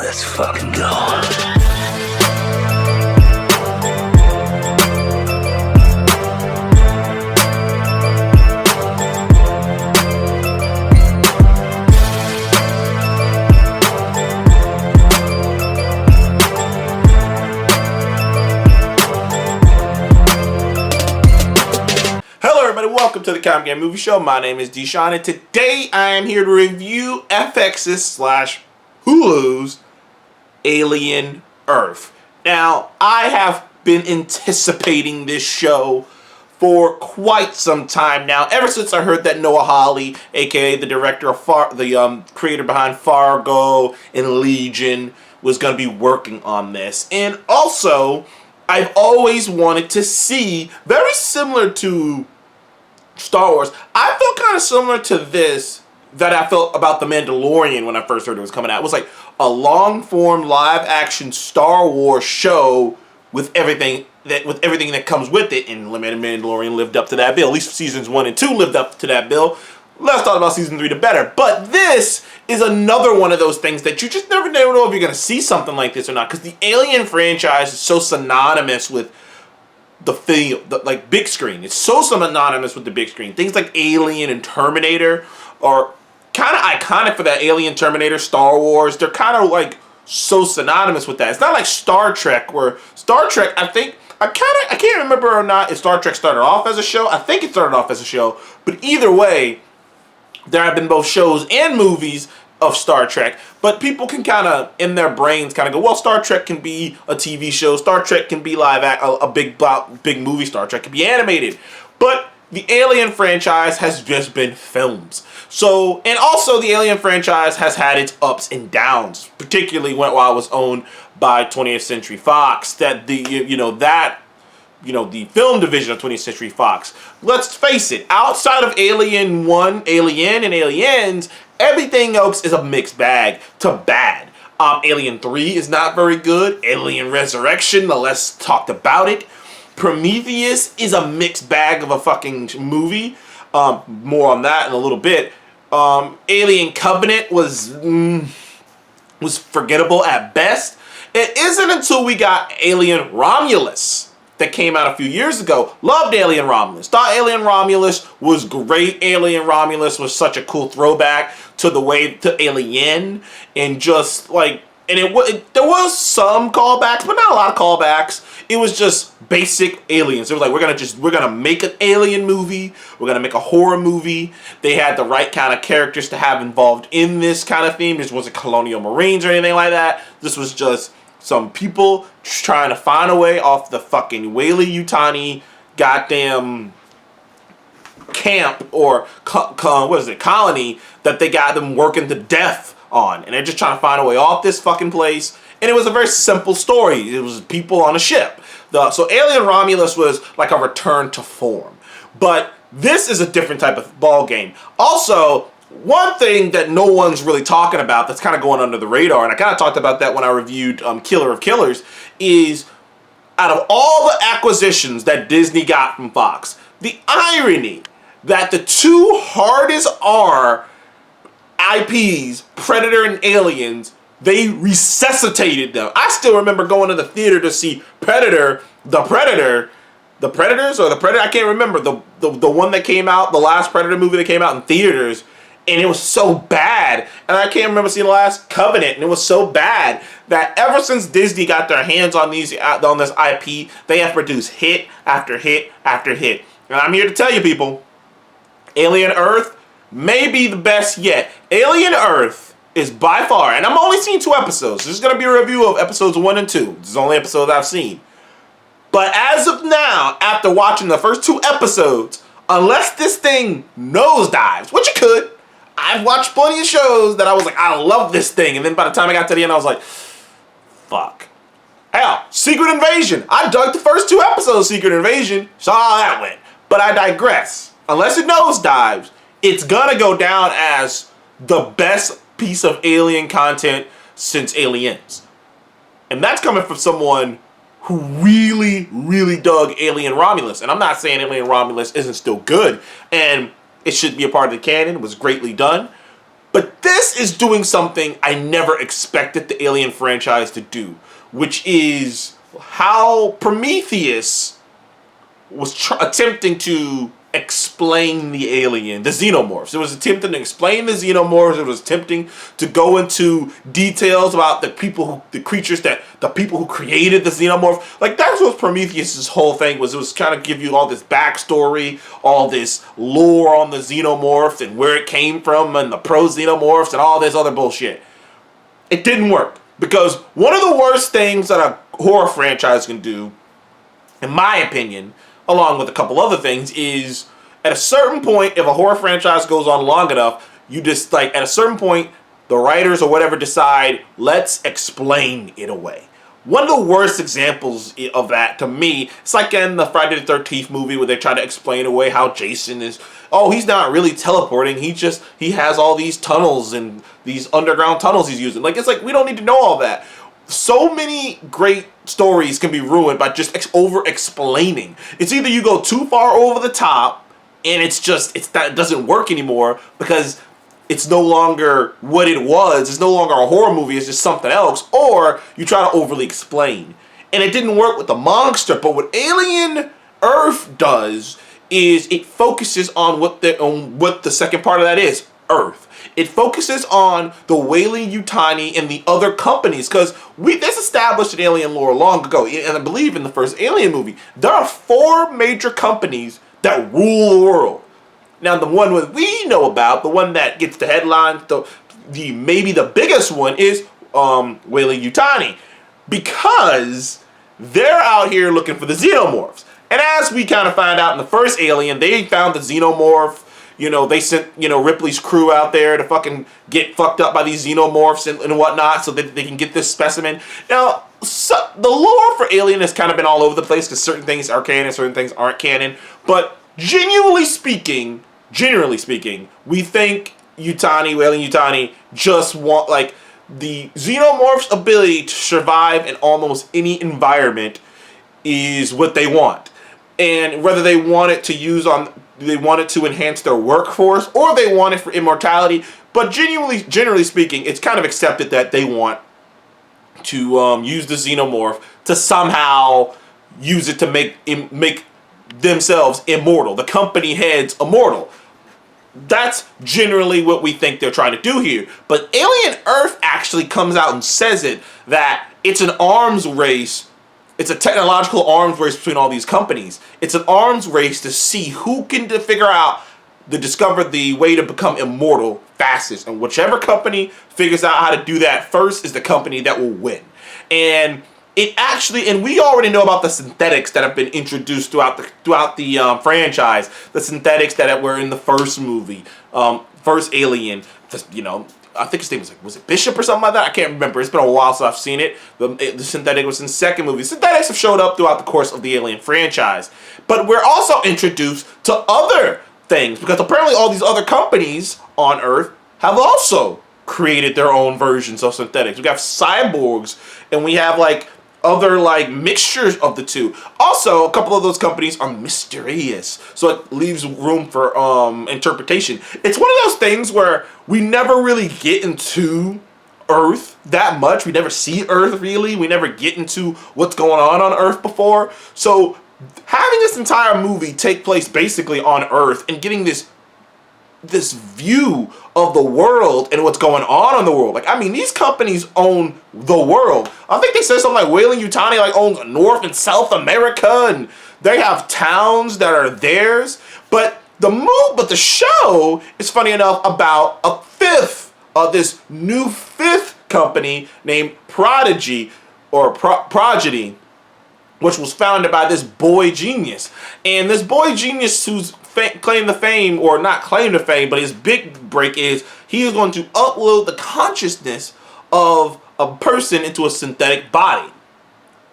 Let's fucking go. Welcome to the Comic Game Movie Show. My name is Deshaun, and today I am here to review FX's/Hulu's Alien Earth. Now, I have been anticipating this show for quite some time now, ever since I heard that Noah Hawley, aka the director of the creator behind Fargo and Legion, was going to be working on this. And also, I've always wanted to see, very similar to Star Wars, I felt kind of similar to this that I felt about The Mandalorian when I first heard it was coming out. It was like a long-form live-action Star Wars show with everything that comes with it, and The Mandalorian lived up to that bill. At least seasons 1 and 2 lived up to that bill. Let's talk about season 3 to better. But this is another one of those things that you just never know if you're going to see something like this or not, because the Alien franchise is so synonymous with the film, like big screen. It's so synonymous with the big screen. Things like Alien and Terminator are kind of iconic for that. Alien, Terminator, Star Wars, they're kind of like so synonymous with that. It's not like Star Trek, where Star Trek, I can't remember or not if Star Trek started off as a show. I think it started off as a show, but either way, there have been both shows and movies of Star Trek, but people can kind of, in their brains, kind of go, well, Star Trek can be a TV show, Star Trek can be a big movie, Star Trek can be animated, but the Alien franchise has just been films. So, and also the Alien franchise has had its ups and downs, particularly while it was owned by 20th Century Fox. The film division of 20th Century Fox. Let's face it, outside of Alien 1, Alien, and Aliens, everything else is a mixed bag to bad. Alien 3 is not very good. Alien Resurrection, the less talked about it. Prometheus is a mixed bag of a fucking movie. More on that in a little bit. Alien Covenant was forgettable at best. It isn't until we got Alien Romulus that came out a few years ago. Loved Alien Romulus. Thought Alien Romulus was great. Alien Romulus was such a cool throwback to the way to Alien, and just like, and there was some callbacks, but not a lot of callbacks. It was just basic aliens. It was like, we're gonna make an alien movie. We're gonna make a horror movie. They had the right kind of characters to have involved in this kind of theme. This wasn't Colonial Marines or anything like that. This was just some people trying to find a way off the fucking Weyland-Yutani goddamn camp or colony that they got them working to death on, and they're just trying to find a way off this fucking place. And it was a very simple story. It was people on a ship. So Alien Romulus was like a return to form, but this is a different type of ball game. Also, one thing that no one's really talking about that's kind of going under the radar, and I kind of talked about that when I reviewed Killer of Killers, is out of all the acquisitions that Disney got from Fox, the irony that the two hardest R IPs, Predator and Aliens, they resuscitated them. I still remember going to the theater to see Predators, I can't remember, the one that came out, the last Predator movie that came out in theaters, and it was so bad. And I can't remember seeing the last Covenant, and it was so bad that ever since Disney got their hands on this IP, they have produced hit after hit after hit. And I'm here to tell you, people, Alien Earth may be the best yet. Alien Earth is by far, and I'm only seeing 2 episodes. This is going to be a review of episodes 1 and 2. This is the only episode I've seen. But as of now, after watching the first 2 episodes, unless this thing nosedives, which it could, I've watched plenty of shows that I was like, I love this thing. And then by the time I got to the end, I was like, fuck. Hell, Secret Invasion. I dug the first 2 episodes of Secret Invasion. Saw how that went. But I digress. Unless it nosedives, it's gonna go down as the best piece of Alien content since Aliens. And that's coming from someone who really, really dug Alien Romulus. And I'm not saying Alien Romulus isn't still good, and it should be a part of the canon. It was greatly done. But this is doing something I never expected the Alien franchise to do, which is how Prometheus was attempting to explain the alien, the xenomorphs. It was attempting to explain the xenomorphs. It was attempting to go into details about the people, the creatures that, the people who created the xenomorph. Like, that's what Prometheus' whole thing was. It was kind of give you all this backstory, all this lore on the xenomorphs and where it came from and the pro-xenomorphs and all this other bullshit. It didn't work. Because one of the worst things that a horror franchise can do, in my opinion, along with a couple other things, is at a certain point, if a horror franchise goes on long enough, you just, like, at a certain point, the writers or whatever decide, let's explain it away. One of the worst examples of that, to me, it's like in the Friday the 13th movie where they try to explain away how Jason is, oh, he's not really teleporting, he has all these tunnels and these underground tunnels he's using. Like, it's like, we don't need to know all that. So many great stories can be ruined by just over-explaining. It's either you go too far over the top, and it doesn't work anymore because it's no longer what it was. It's no longer a horror movie. It's just something else. Or you try to overly explain. And it didn't work with the monster. But what Alien Earth does is it focuses on what the second part of that is, Earth. It focuses on the Weyland-Yutani and the other companies, because this established in Alien lore long ago, and I believe in the first Alien movie, there are 4 major companies that rule the world. Now, the one we know about, the one that gets the headlines, maybe the biggest one is Weyland-Yutani, because they're out here looking for the xenomorphs. And as we kind of find out in the first Alien, they found the xenomorph. You know, they sent, Ripley's crew out there to fucking get fucked up by these xenomorphs and whatnot so that they can get this specimen. Now, the lore for Alien has kind of been all over the place because certain things are canon, certain things aren't canon. But generally speaking, we think Weyland-Yutani just want, like, the xenomorph's ability to survive in almost any environment is what they want. And whether they want it to they want it to enhance their workforce, or they want it for immortality. But generally speaking, it's kind of accepted that they want to use the xenomorph to somehow use it to make themselves immortal. The company heads immortal. That's generally what we think they're trying to do here. But Alien Earth actually comes out and says that it's an arms race. It's a technological arms race between all these companies. It's an arms race to see who can discover the way to become immortal fastest. And whichever company figures out how to do that first is the company that will win. And we already know about the synthetics that have been introduced throughout the franchise. The synthetics that were in the first movie, first Alien. I think his name was it Bishop or something like that? I can't remember. It's been a while since I've seen it. The synthetic was in the second movie. Synthetics have showed up throughout the course of the Alien franchise. But we're also introduced to other things, because apparently all these other companies on Earth have also created their own versions of synthetics. We have cyborgs, and we have other mixtures of the two. Also, a couple of those companies are mysterious, so it leaves room for interpretation. It's one of those things where we never really get into Earth that much. We never see Earth really. We never get into what's going on Earth before. So having this entire movie take place basically on Earth and getting this view of the world and what's going on in the world. These companies own the world. I think they said something like Weyland-Yutani owns North and South America, and they have towns that are theirs. But the show is, funny enough, about this new fifth company named Prodigy, or Prodigy, which was founded by this boy genius. And this boy genius who's claim to fame, or not claim to fame, but his big break is he is going to upload the consciousness of a person into a synthetic body.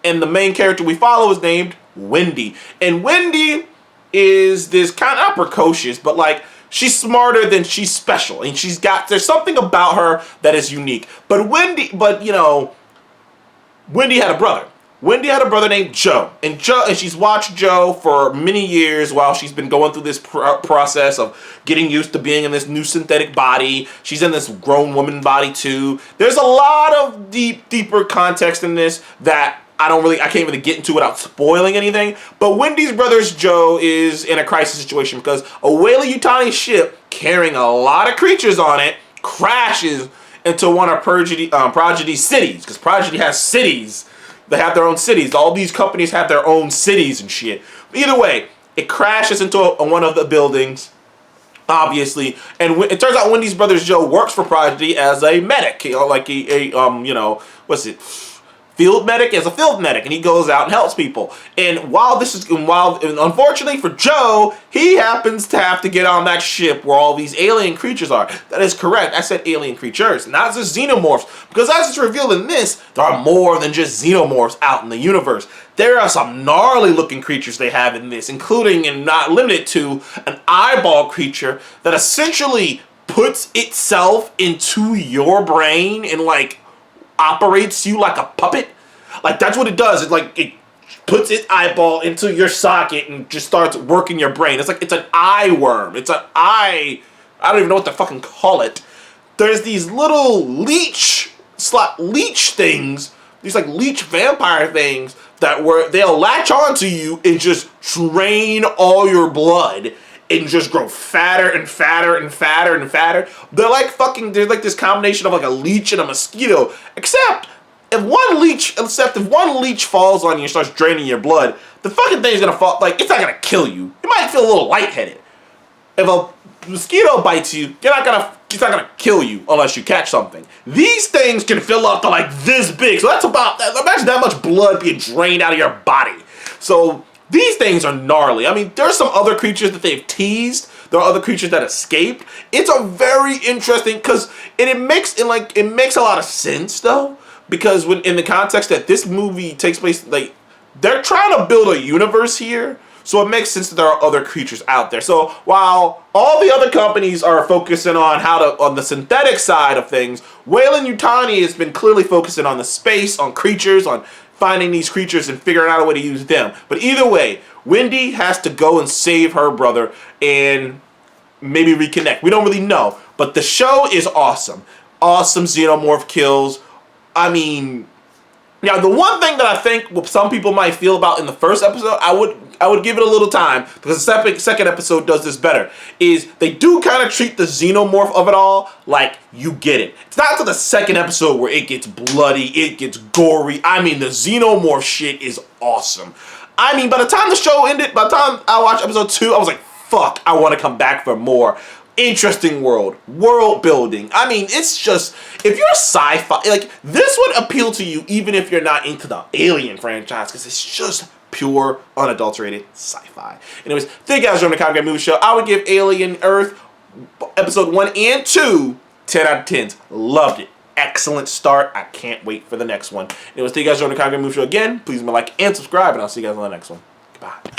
And the main character we follow is named Wendy. And Wendy is this kind of precocious, but she's smarter than she's special. And there's something about her that is unique. Wendy had a brother. Wendy had a brother named Joe, and she's watched Joe for many years while she's been going through this process of getting used to being in this new synthetic body. She's in this grown woman body too. There's a lot of deeper context in this that I can't really get into without spoiling anything. But Wendy's brother Joe is in a crisis situation because a Weyland-Yutani ship carrying a lot of creatures on it crashes into one of Progedy's cities, because Progedy has cities. They have their own cities. All these companies have their own cities and shit. But either way, it crashes into one of the buildings, obviously. And it turns out Wendy's brother Joe works for Progedy as a medic, like field medic, as a field medic, and he goes out and helps people. And unfortunately for Joe, he happens to have to get on that ship where all these alien creatures are. That is correct. I said alien creatures, not just xenomorphs, because as it's revealed in this, there are more than just xenomorphs out in the universe. There are some gnarly looking creatures they have in this, including and not limited to an eyeball creature that essentially puts itself into your brain and like operates you like a puppet. Like, that's what it does. It puts its eyeball into your socket and just starts working your brain. It's like it's an eye worm. It's an eye. I don't even know what to fucking call it. There's these little leech things, these like leech vampire things they'll latch onto you and just drain all your blood and just grow fatter and fatter and fatter and fatter. They're like this combination of like a leech and a mosquito. Except if one leech falls on you and starts draining your blood, the fucking thing's gonna fall. Like, it's not gonna kill you. You might feel a little lightheaded. If a mosquito bites you, it's not gonna kill you unless you catch something. These things can fill up to like this big. So imagine that much blood being drained out of your body. So these things are gnarly. I mean, there's some other creatures that they've teased. There are other creatures that escaped. It's a very interesting, it makes a lot of sense though, because when in the context that this movie takes place, like, they're trying to build a universe here, so it makes sense that there are other creatures out there. So while all the other companies are focusing on the synthetic side of things, Weyland-Yutani has been clearly focusing on the space, on creatures, on finding these creatures and figuring out a way to use them. But either way, Wendy has to go and save her brother and maybe reconnect. We don't really know. But the show is awesome. Awesome xenomorph kills. I mean, now the one thing that I think what some people might feel about in the first episode, I would give it a little time, because the second episode does this better, is they do kind of treat the xenomorph of it all like you get it. It's not until the second episode where it gets bloody, it gets gory. I mean, the xenomorph shit is awesome. I mean, by the time the show ended, by the time I watched episode 2, I was like, fuck, I want to come back for more. Interesting world building. I mean, it's just, if you're a sci-fi, like, this would appeal to you even if you're not into the Alien franchise, because it's just pure, unadulterated sci-fi. Anyways, thank you guys for joining the Comic Guy Movie Show. I would give Alien Earth episode 1 and 2 10 out of 10s. Loved it. Excellent start. I can't wait for the next one. Anyways, thank you guys for joining the Comic Guy Movie Show again. Please leave a like and subscribe, and I'll see you guys on the next one. Goodbye.